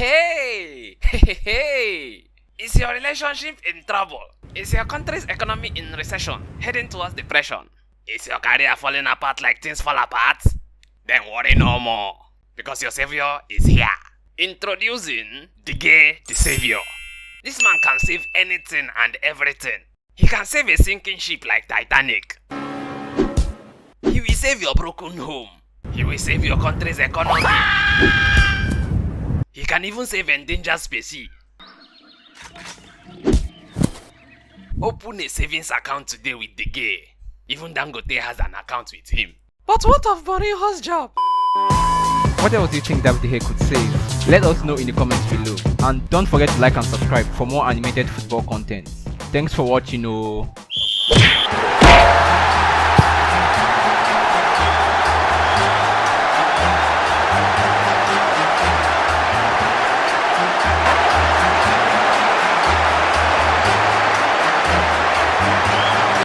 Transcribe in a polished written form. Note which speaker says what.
Speaker 1: Hey! Hey! Is your relationship in trouble? Is your country's economy in recession, heading towards depression? Is your career falling apart like things fall apart? Then worry no more, because your savior is here. Introducing Dige the Savior. This man can save anything and everything. He can save a sinking ship like Titanic. He will save your broken home. He will save your country's economy. He can even save endangered species. Open a savings account today with Dige. Even Dangote has an account with him.
Speaker 2: But what of Mourinho's job?
Speaker 3: What else do you think David De Gea could save? Let us know in the comments below. And don't forget to like and subscribe for more animated football content. Thanks for watching.